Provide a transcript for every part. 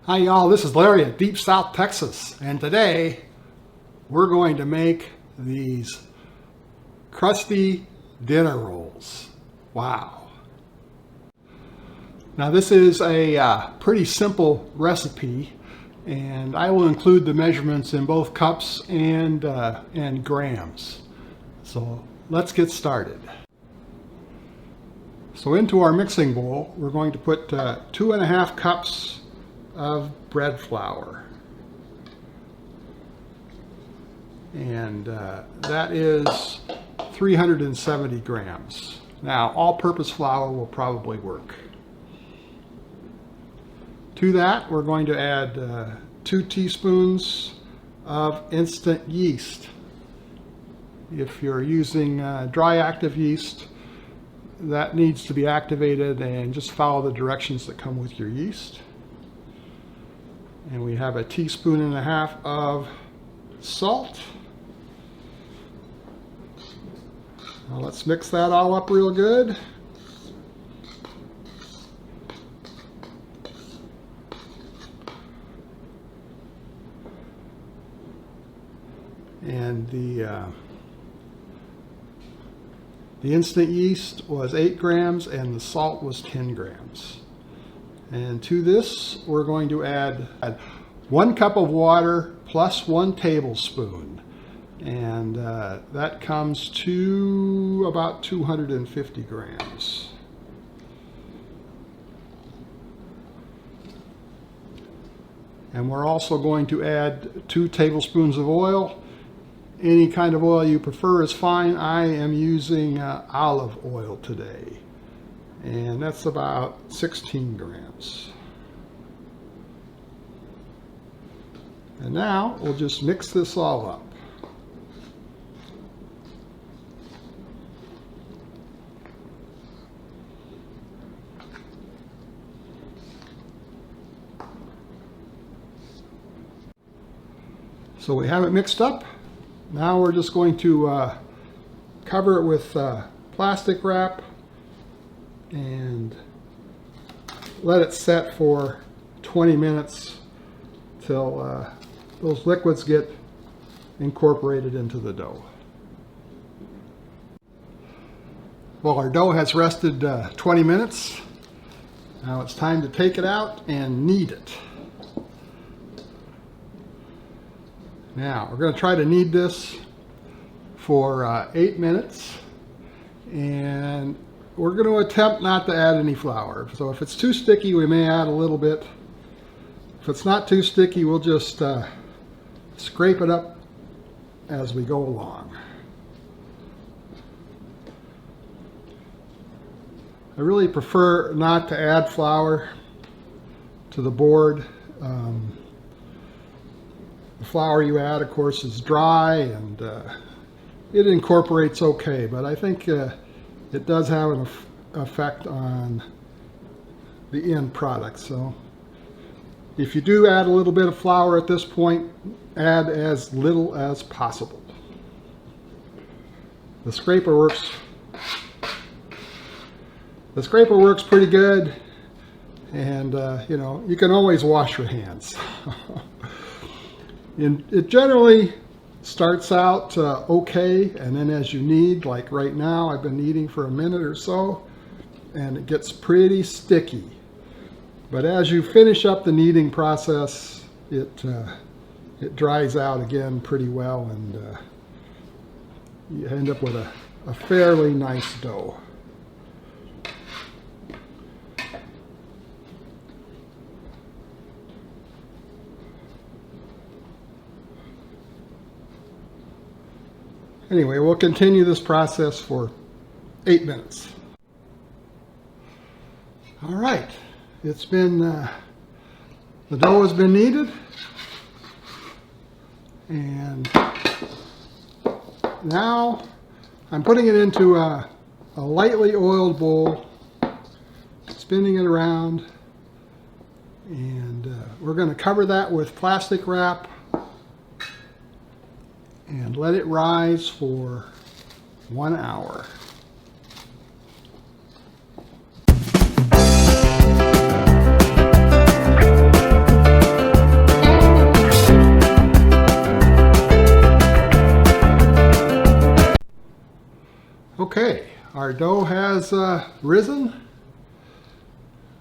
Hi y'all, this is Larry at Deep South Texas, and today we're going to make these crusty dinner rolls. Wow. Now this is a pretty simple recipe, and I will include the measurements in both cups and grams. So let's get started. So into our mixing bowl, we're going to put 2.5 cups of bread flour, and that is 370 grams. Now all-purpose flour will probably work. To that we're going to add 2 teaspoons of instant yeast. If you're using dry active yeast, that needs to be activated, and just follow the directions that come with your yeast. And we have 1.5 teaspoons of salt. Now let's mix that all up real good. And the instant yeast was 8 grams and the salt was 10 grams. And to this, we're going to add 1 cup of water plus 1 tablespoon. And that comes to about 250 grams. And we're also going to add 2 tablespoons of oil. Any kind of oil you prefer is fine. I am using olive oil today. And that's about 16 grams. And now we'll just mix this all up. So we have it mixed up. Now we're just going to cover it with plastic wrap and let it set for 20 minutes till those liquids get incorporated into the dough. Well, our dough has rested 20 minutes. Now it's time to take it out and knead it. Now we're going to try to knead this for 8 minutes, and we're going to attempt not to add any flour. So if it's too sticky, we may add a little bit. If it's not too sticky, we'll just scrape it up as we go along. I really prefer not to add flour to the board. The flour you add, of course, is dry, and it incorporates okay, but I think it does have an effect on the end product. So if you do add a little bit of flour at this point, add as little as possible. The scraper works pretty good, and you know, you can always wash your hands. And it generally starts out okay, and then as you knead, like right now, I've been kneading for a minute or so, and it gets pretty sticky. But as you finish up the kneading process, it dries out again pretty well, and you end up with a fairly nice dough. Anyway, we'll continue this process for 8 minutes. All right, it's been, the dough has been kneaded, and now I'm putting it into a lightly oiled bowl, spinning it around, and we're going to cover that with plastic wrap and let it rise for 1 hour. Okay, our dough has risen.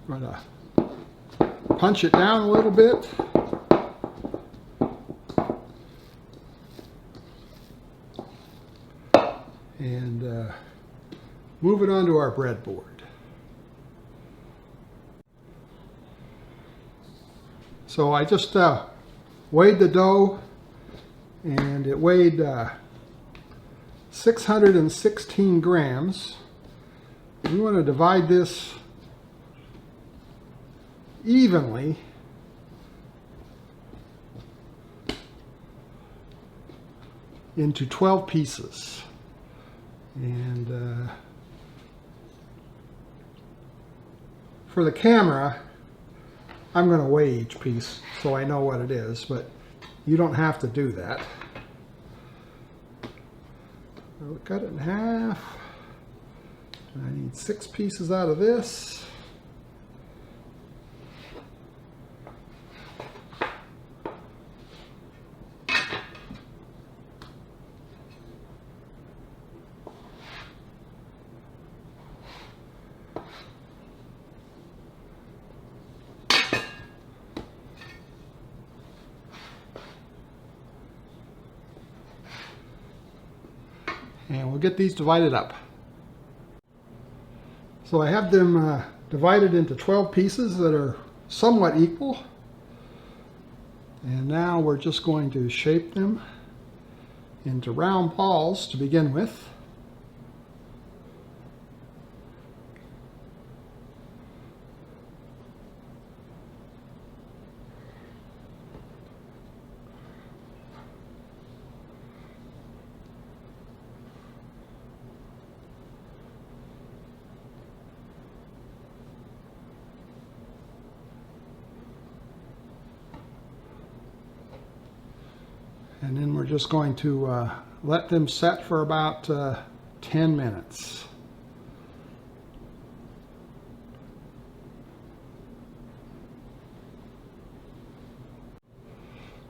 I'm going to punch it down a little bit. And move it onto our breadboard. So I just weighed the dough, and it weighed 616 grams. We want to divide this evenly into 12 pieces. And for the camera, I'm going to weigh each piece so I know what it is, but you don't have to do that. So cut it in half. And I need 6 pieces out of this. And we'll get these divided up. So I have them divided into 12 pieces that are somewhat equal. And now we're just going to shape them into round balls to begin with. And then we're just going to let them set for about 10 minutes.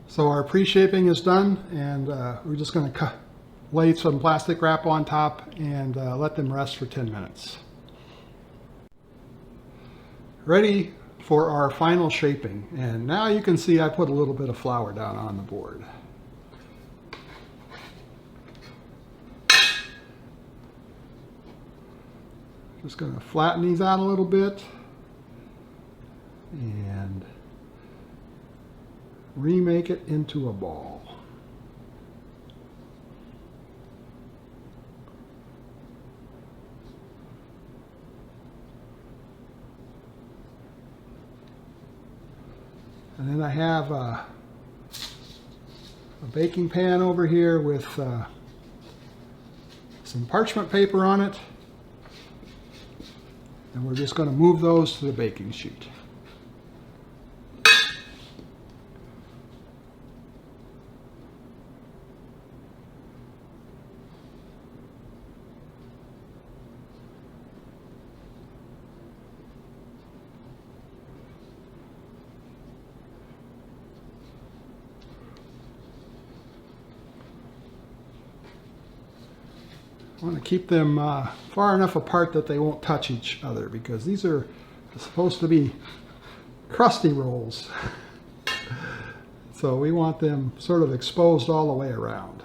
So our pre-shaping is done, and we're just going to lay some plastic wrap on top and let them rest for 10 minutes. Ready for our final shaping. And now you can see I put a little bit of flour down on the board. Just going to flatten these out a little bit and remake it into a ball. And then I have a baking pan over here with some parchment paper on it. And we're just going to move those to the baking sheet. I want to keep them far enough apart that they won't touch each other, because these are supposed to be crusty rolls. So we want them sort of exposed all the way around.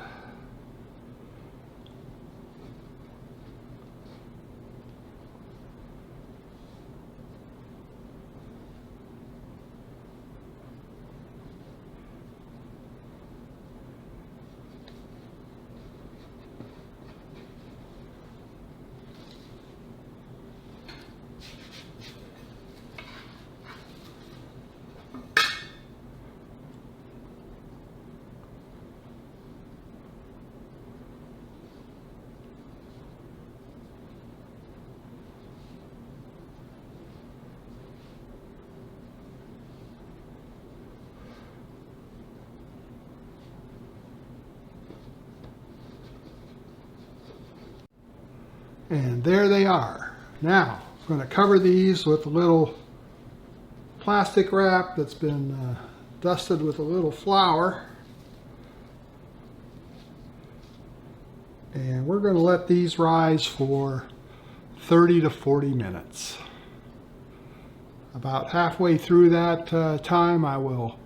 And there they are. Now, I'm going to cover these with a little plastic wrap that's been dusted with a little flour. And we're going to let these rise for 30 to 40 minutes. About halfway through that time, I will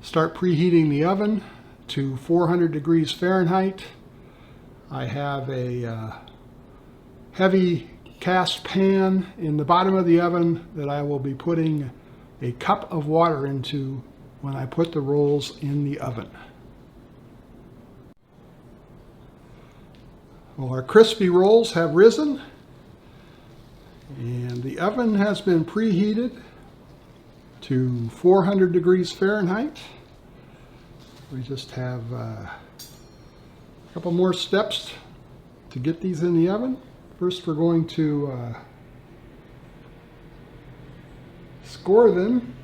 start preheating the oven to 400 degrees Fahrenheit. I have a heavy cast pan in the bottom of the oven that I will be putting a cup of water into when I put the rolls in the oven. Well, our crispy rolls have risen, and the oven has been preheated to 400 degrees Fahrenheit. We just have a couple more steps to get these in the oven. First, we're going to score them.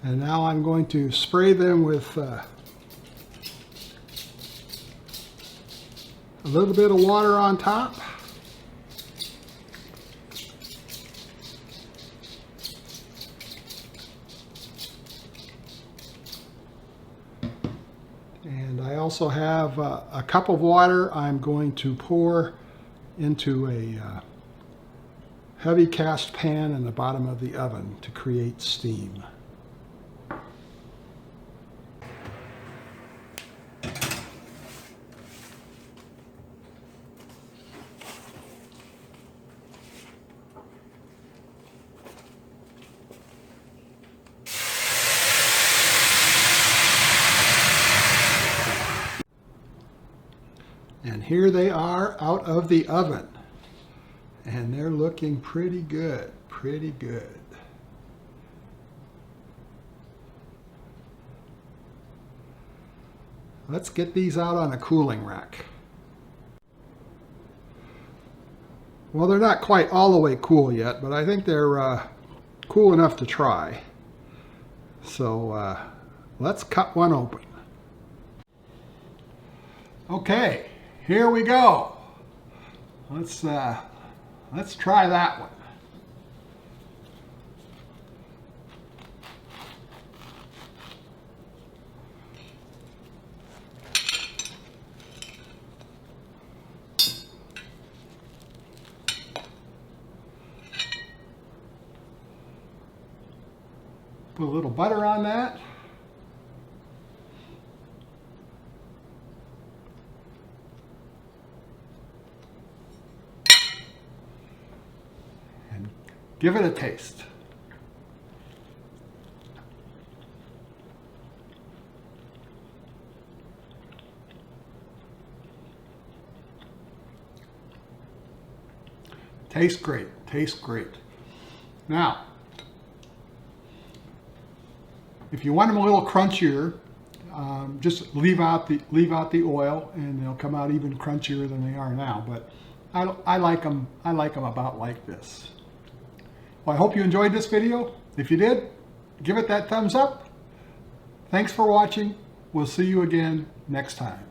And now I'm going to spray them with a little bit of water on top. And I also have a cup of water I'm going to pour into a heavy cast pan in the bottom of the oven to create steam. And here they are out of the oven. And they're looking pretty good, pretty good. Let's get these out on a cooling rack. Well, they're not quite all the way cool yet, but I think they're cool enough to try. So let's cut one open. Okay. Here we go. Let's try that one. Put a little butter on that. Give it a taste. Tastes great, tastes great. Now, if you want them a little crunchier, just leave out the oil, and they'll come out even crunchier than they are now. But I like them about like this. Well, I hope you enjoyed this video. If you did, give it that thumbs up. Thanks for watching. We'll see you again next time.